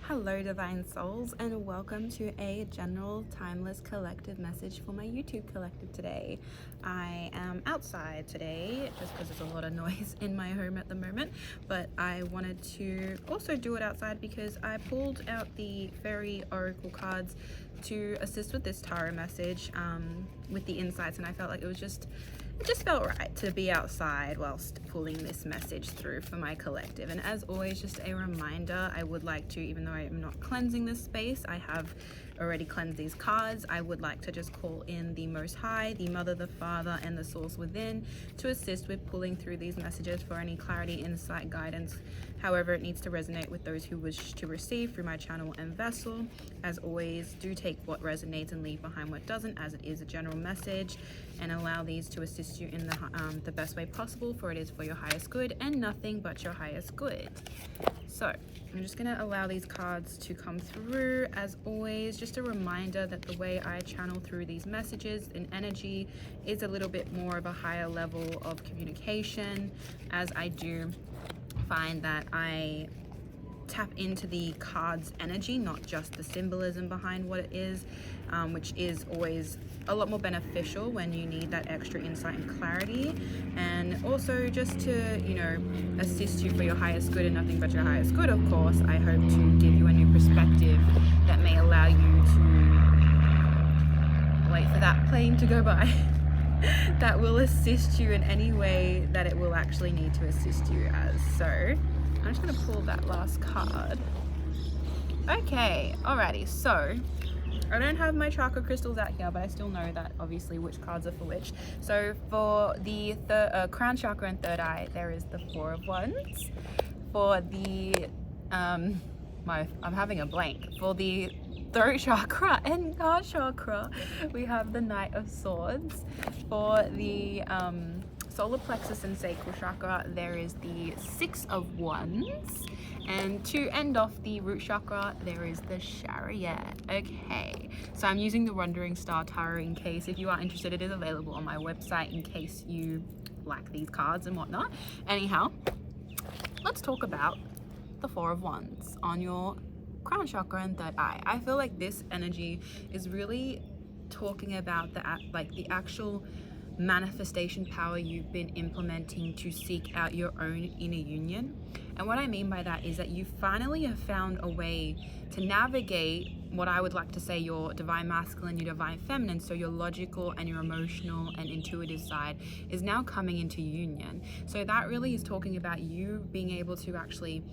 Hello divine souls, and welcome to a general timeless collective message for my YouTube collective today. I am outside today just because there's a lot of noise in my home at the moment, but I wanted to also do it outside because I pulled out the fairy oracle cards to assist with this tarot message with the insights, and I felt like it just felt right to be outside whilst pulling this message through for my collective. And as always, just a reminder, I would like to, even though I am not cleansing this space, I have already cleansed these cards, I would like to just call in the Most High, the Mother, the Father, and the Source within to assist with pulling through these messages for any clarity, insight, guidance, however it needs to resonate with those who wish to receive through my channel and vessel. As always, do take what resonates and leave behind what doesn't, as it is a general message, and allow these to assist you in the best way possible, for it is for your highest good and nothing but your highest good. So I'm just going to allow these cards to come through. As always, just a reminder that the way I channel through these messages and energy is a little bit more of a higher level of communication, as I do find that I tap into the card's energy, not just the symbolism behind what it is, which is always a lot more beneficial when you need that extra insight and clarity. And also just to, assist you for your highest good and nothing but your highest good, of course, I hope to give you a new perspective that may allow you to wait for that plane to go by. That will assist you in any way that it will actually need to assist you as. So I'm just going to pull that last card. Okay, alrighty, so I don't have my chakra crystals out here, but I still know that obviously which cards are for which. So for the crown chakra and third eye, there is the Four of Wands. For the I'm having a blank. For the throat chakra and heart chakra, we have the Knight of Swords. For the solar plexus and sacral chakra, there is the Six of Wands. And to end off the root chakra, there is the Chariot. Okay, so I'm using the Wandering Star Tarot in case, if you are interested, it is available on my website in case you like these cards and whatnot. Anyhow, let's talk about the Four of Wands on your crown chakra and third eye. I feel like this energy is really talking about the actual manifestation power you've been implementing to seek out your own inner union. And what I mean by that is that you finally have found a way to navigate what I would like to say your divine masculine, your divine feminine, so your logical and your emotional and intuitive side is now coming into union. So that really is talking about you being able to actually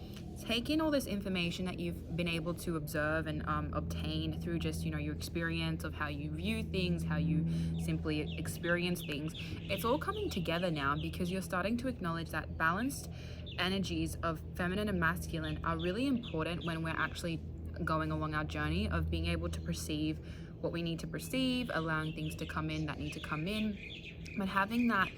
take in all this information that you've been able to observe and obtain through just your experience of how you view things, how you simply experience things. It's all coming together now because you're starting to acknowledge that balanced energies of feminine and masculine are really important when we're actually going along our journey of being able to perceive what we need to perceive, allowing things to come in that need to come in, but having that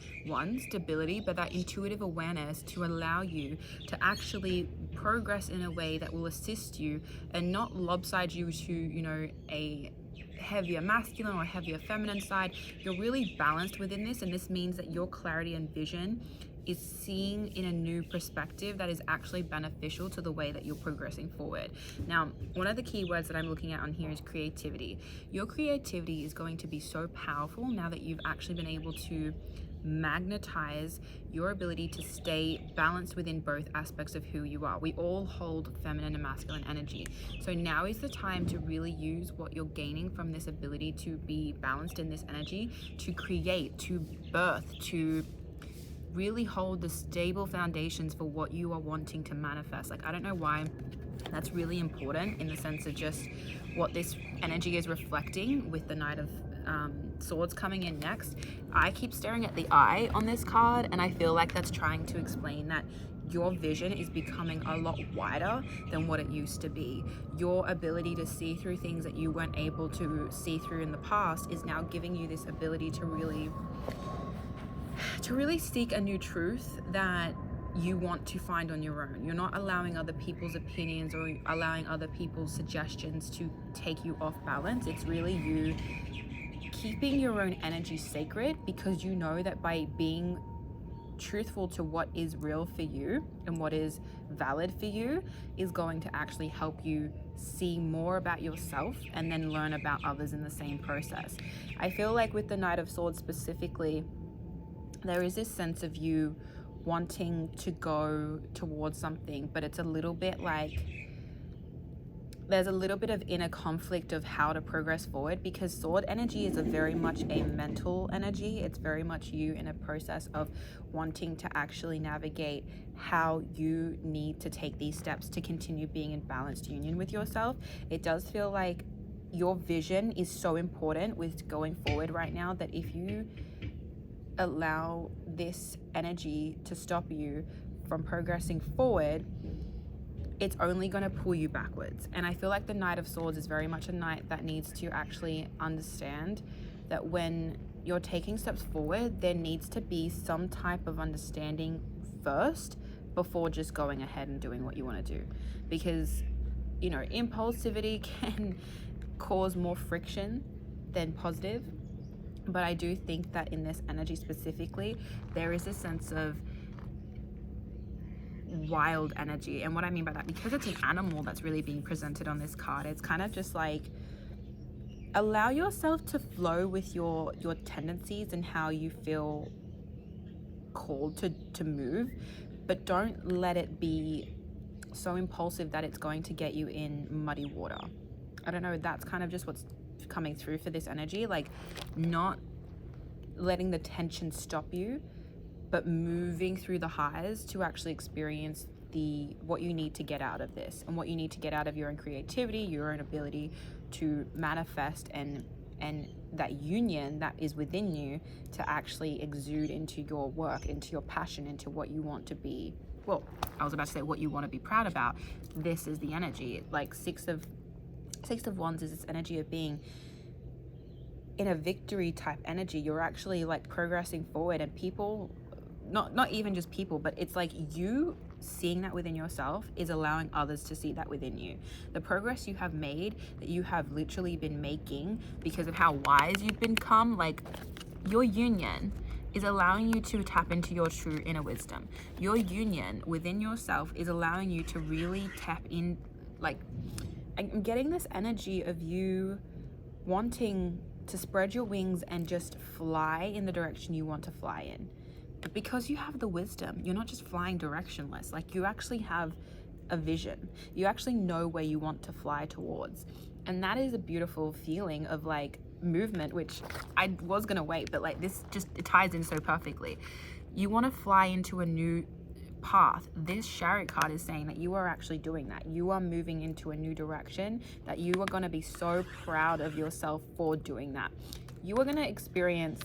stability, but that intuitive awareness to allow you to actually progress in a way that will assist you and not lopside you to a heavier masculine or heavier feminine side. You're really balanced within this, and this means that your clarity and vision is seeing in a new perspective that is actually beneficial to the way that you're progressing forward. Now, one of the key words that I'm looking at on here is creativity. Your creativity is going to be so powerful now that you've actually been able to magnetize your ability to stay balanced within both aspects of who you are. We all hold feminine and masculine energy. So now is the time to really use what you're gaining from this ability to be balanced in this energy, to create, to birth, to really hold the stable foundations for what you are wanting to manifest. I don't know why that's really important in the sense of just what this energy is reflecting with the Knight of Swords coming in next. I keep staring at the eye on this card, and I feel like that's trying to explain that your vision is becoming a lot wider than what it used to be. Your ability to see through things that you weren't able to see through in the past is now giving you this ability to really seek a new truth that you want to find on your own. You're not allowing other people's opinions or allowing other people's suggestions to take you off balance. It's really you keeping your own energy sacred, because you know that by being truthful to what is real for you and what is valid for you is going to actually help you see more about yourself and then learn about others in the same process. I feel like with the Knight of Swords specifically, there is this sense of you wanting to go towards something, but it's a little bit like there's a little bit of inner conflict of how to progress forward, because sword energy is a very much a mental energy. It's very much you in a process of wanting to actually navigate how you need to take these steps to continue being in balanced union with yourself. It does feel like your vision is so important with going forward right now that if you allow this energy to stop you from progressing forward, it's only going to pull you backwards. And I feel like the Knight of Swords is very much a knight that needs to actually understand that when you're taking steps forward, there needs to be some type of understanding first before just going ahead and doing what you want to do. Because, you know, impulsivity can cause more friction than positive. But I do think that in this energy specifically, there is a sense of wild energy. And what I mean by that, because it's an animal that's really being presented on this card, it's kind of just like allow yourself to flow with your tendencies and how you feel called to move, but don't let it be so impulsive that it's going to get you in muddy water. I don't know, that's kind of just what's coming through for this energy, like not letting the tension stop you, but moving through the highs to actually experience what you need to get out of this, and what you need to get out of your own creativity, your own ability to manifest and that union that is within you to actually exude into your work, into your passion, into what you want to be. Well, I was about to say what you want to be proud about. This is the energy. Like Six of Wands is this energy of being in a victory type energy. You're actually like progressing forward, and people, not even just people, but it's like you seeing that within yourself is allowing others to see that within you. The progress you have made, that you have literally been making because of how wise you've become, like your union is allowing you to tap into your true inner wisdom. Your union within yourself is allowing you to really tap in. Like, I'm getting this energy of you wanting to spread your wings and just fly in the direction you want to fly in. But because you have the wisdom, you're not just flying directionless. Like, you actually have a vision. You actually know where you want to fly towards. And that is a beautiful feeling of like movement, which I was gonna wait, but like this just, it ties in so perfectly. You want to fly into a new path. This Chariot card is saying that you are actually doing that. You are moving into a new direction that you are going to be so proud of yourself for doing that. You are going to experience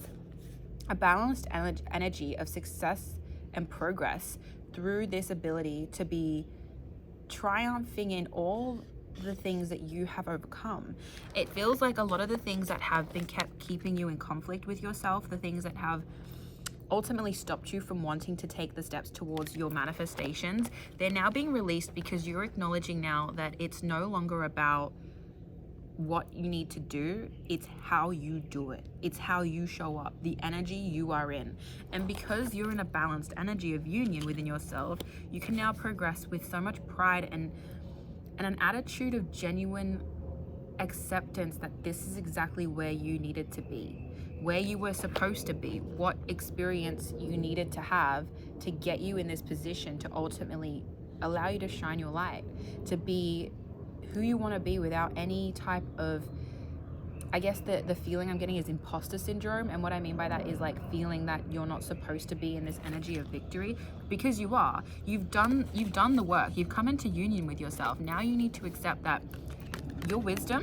a balanced energy of success and progress through this ability to be triumphing in all the things that you have overcome. It feels like a lot of the things that have been kept keeping you in conflict with yourself, the things that have ultimately stopped you from wanting to take the steps towards your manifestations, they're now being released because you're acknowledging now that it's no longer about what you need to do, it's how you do it. It's how you show up, the energy you are in. And because you're in a balanced energy of union within yourself, you can now progress with so much pride and an attitude of genuine acceptance that this is exactly where you needed to be, where you were supposed to be, what experience you needed to have to get you in this position to ultimately allow you to shine your light, to be who you want to be without any type of, I guess the feeling I'm getting is imposter syndrome. And what I mean by that is like feeling that you're not supposed to be in this energy of victory, because you are. You've done the work. You've come into union with yourself. Now you need to accept that your wisdom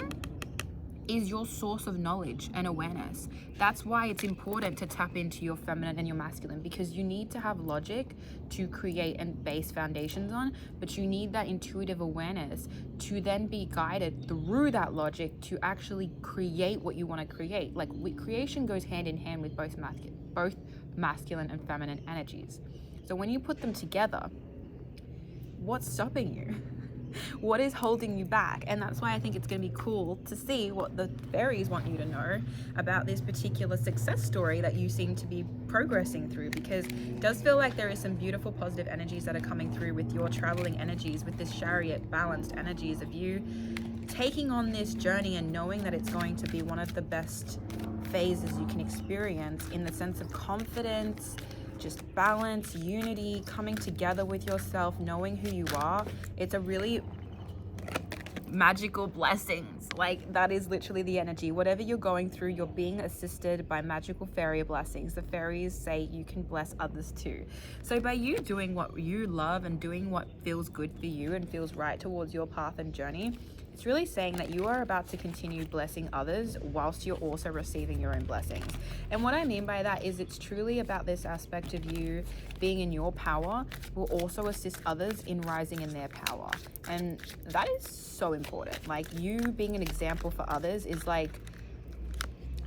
is your source of knowledge and awareness. That's why it's important to tap into your feminine and your masculine, because you need to have logic to create and base foundations on, but you need that intuitive awareness to then be guided through that logic to actually create what you want to create. Like, creation goes hand in hand with both masculine and feminine energies. So when you put them together, what's stopping you? What is holding you back? And that's why I think it's going to be cool to see what the fairies want you to know about this particular success story that you seem to be progressing through, because it does feel like there is some beautiful positive energies that are coming through with your traveling energies, with this chariot balanced energies of you taking on this journey and knowing that it's going to be one of the best phases you can experience, in the sense of confidence, just balance, unity, coming together with yourself, knowing who you are. It's a really magical blessings. Like, that is literally the energy. Whatever you're going through, you're being assisted by magical fairy blessings. The fairies say you can bless others too. So by you doing what you love and doing what feels good for you and feels right towards your path and journey, it's really saying that you are about to continue blessing others whilst you're also receiving your own blessings. And what I mean by that is it's truly about this aspect of you being in your power will also assist others in rising in their power. And that is so important. Like, you being an example for others is like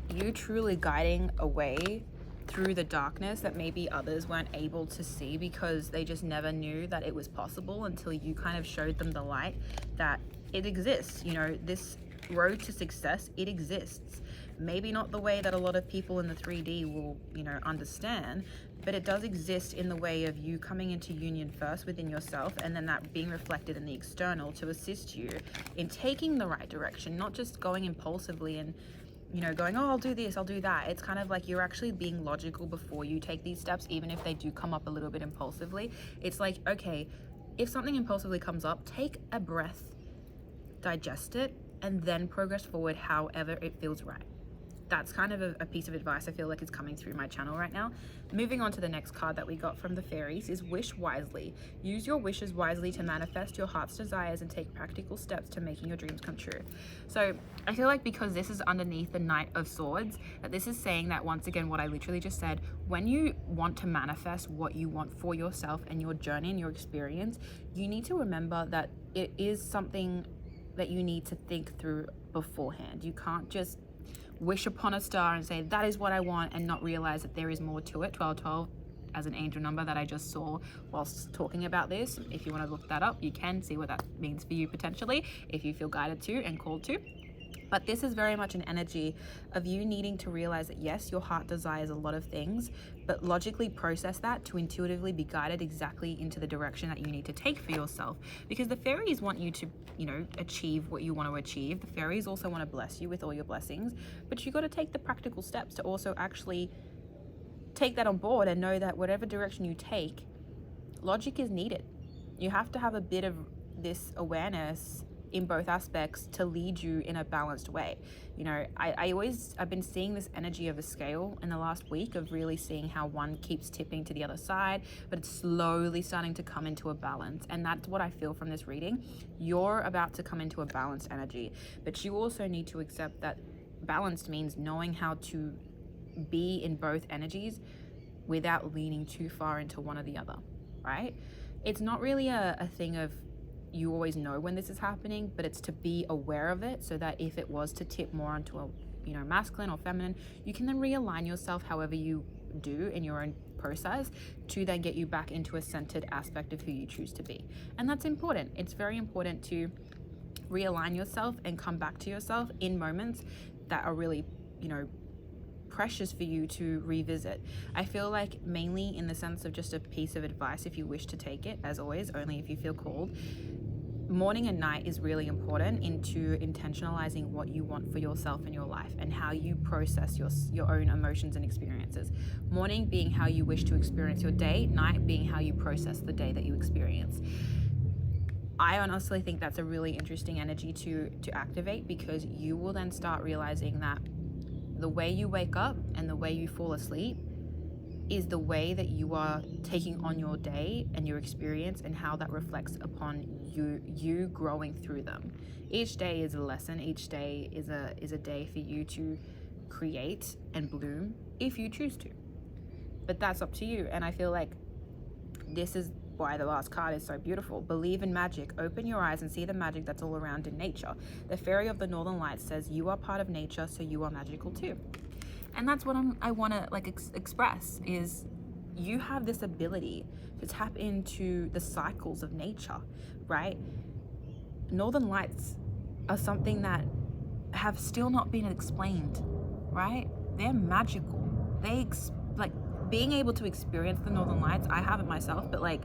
you truly guiding a way through the darkness that maybe others weren't able to see because they just never knew that it was possible until you kind of showed them the light that it exists. You know, this road to success, it exists. Maybe not the way that a lot of people in the 3D will, you know, understand, but it does exist in the way of you coming into union first within yourself, and then that being reflected in the external to assist you in taking the right direction, not just going impulsively and, you know, going, oh, I'll do this, I'll do that. It's kind of like you're actually being logical before you take these steps, even if they do come up a little bit impulsively. It's like, okay, if something impulsively comes up, take a breath, digest it, and then progress forward however it feels right. That's kind of a piece of advice I feel like is coming through my channel right now. Moving on to the next card that we got from the fairies is wish wisely. Use your wishes wisely to manifest your heart's desires and take practical steps to making your dreams come true. So I feel like because this is underneath the Knight of Swords, that this is saying that, once again, what I literally just said, when you want to manifest what you want for yourself and your journey and your experience, you need to remember that it is something that you need to think through beforehand. You can't just wish upon a star and say that is what I want and not realize that there is more to it. 1212 as an angel number that I just saw whilst talking about this. If you want to look that up, you can see what that means for you potentially, if you feel guided to and called to. But this is very much an energy of you needing to realize that yes, your heart desires a lot of things, but logically process that to intuitively be guided exactly into the direction that you need to take for yourself. Because the fairies want you to, you know, achieve what you want to achieve. The fairies also want to bless you with all your blessings, but you got to take the practical steps to also actually take that on board and know that whatever direction you take, logic is needed. You have to have a bit of this awareness in both aspects to lead you in a balanced way. You know, I've been seeing this energy of a scale in the last week, of really seeing how one keeps tipping to the other side, but it's slowly starting to come into a balance. And that's what I feel from this reading. You're about to come into a balanced energy, but you also need to accept that balanced means knowing how to be in both energies without leaning too far into one or the other, right? It's not really a thing of you always know when this is happening, but it's to be aware of it, so that if it was to tip more onto a, you know, masculine or feminine, you can then realign yourself however you do in your own process to then get you back into a centered aspect of who you choose to be. And that's important. It's very important to realign yourself and come back to yourself in moments that are really, you know, precious for you to revisit. I feel like mainly in the sense of just a piece of advice, if you wish to take it, as always, only if you feel called. Morning and night is really important into intentionalizing what you want for yourself in your life and how you process your own emotions and experiences. Morning being how you wish to experience your day, night being how you process the day that you experience. I honestly think that's a really interesting energy to activate, because you will then start realizing that the way you wake up and the way you fall asleep is the way that you are taking on your day and your experience, and how that reflects upon you growing through them. Each day is a lesson. Each day is a day for you to create and bloom if you choose to. But that's up to you. And I feel like this is why the last card is so beautiful. Believe in magic. Open your eyes and see the magic that's all around in nature. The fairy of the northern lights says you are part of nature, so you are magical too. And that's what I want to express, is you have this ability to tap into the cycles of nature, right? Northern Lights are something that have still not been explained, right? They're magical. Like being able to experience the Northern Lights, I haven't myself, but like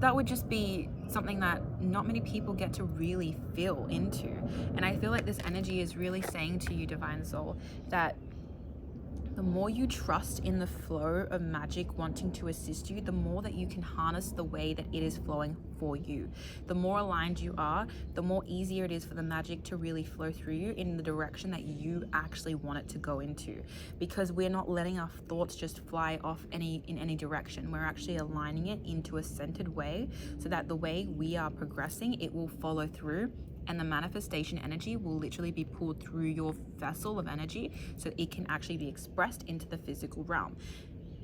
that would just be something that not many people get to really feel into. And I feel like this energy is really saying to you, Divine Soul, that the more you trust in the flow of magic wanting to assist you, the more that you can harness the way that it is flowing for you. The more aligned you are, the more easier it is for the magic to really flow through you in the direction that you actually want it to go into. Because we're not letting our thoughts just fly off in any direction. We're actually aligning it into a centered way so that the way we are progressing, it will follow through, and the manifestation energy will literally be pulled through your vessel of energy so it can actually be expressed into the physical realm.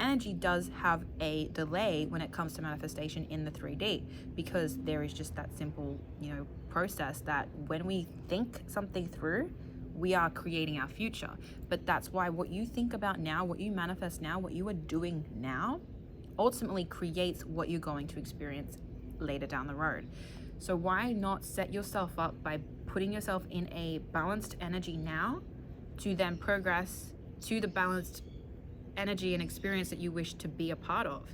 Energy does have a delay when it comes to manifestation in the 3D, because there is just that simple, process that when we think something through, we are creating our future. But that's why what you think about now, what you manifest now, what you are doing now, ultimately creates what you're going to experience later down the road. So why not set yourself up by putting yourself in a balanced energy now to then progress to the balanced energy and experience that you wish to be a part of?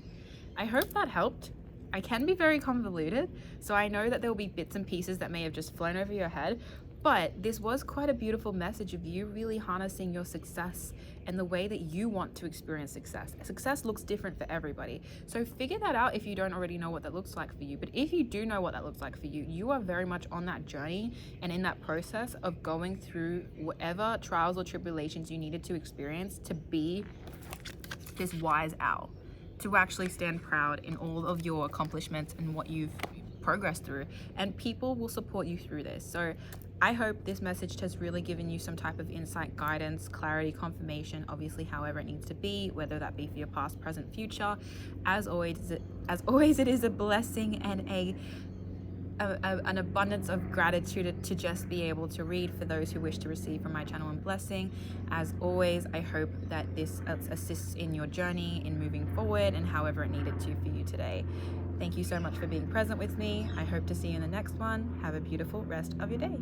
I hope that helped. I can be very convoluted, so I know that there will be bits and pieces that may have just flown over your head, but this was quite a beautiful message of you really harnessing your success and the way that you want to experience success. Success looks different for everybody. So figure that out if you don't already know what that looks like for you. But if you do know what that looks like for you, you are very much on that journey and in that process of going through whatever trials or tribulations you needed to experience to be this wise owl, to actually stand proud in all of your accomplishments and what you've progressed through. And people will support you through this. So I hope this message has really given you some type of insight, guidance, clarity, confirmation, obviously however it needs to be, whether that be for your past, present, future. As always, it is a blessing and an abundance of gratitude to just be able to read for those who wish to receive from my channel and blessing. As always, I hope that this assists in your journey in moving forward and however it needed to for you today. Thank you so much for being present with me. I hope to see you in the next one. Have a beautiful rest of your day.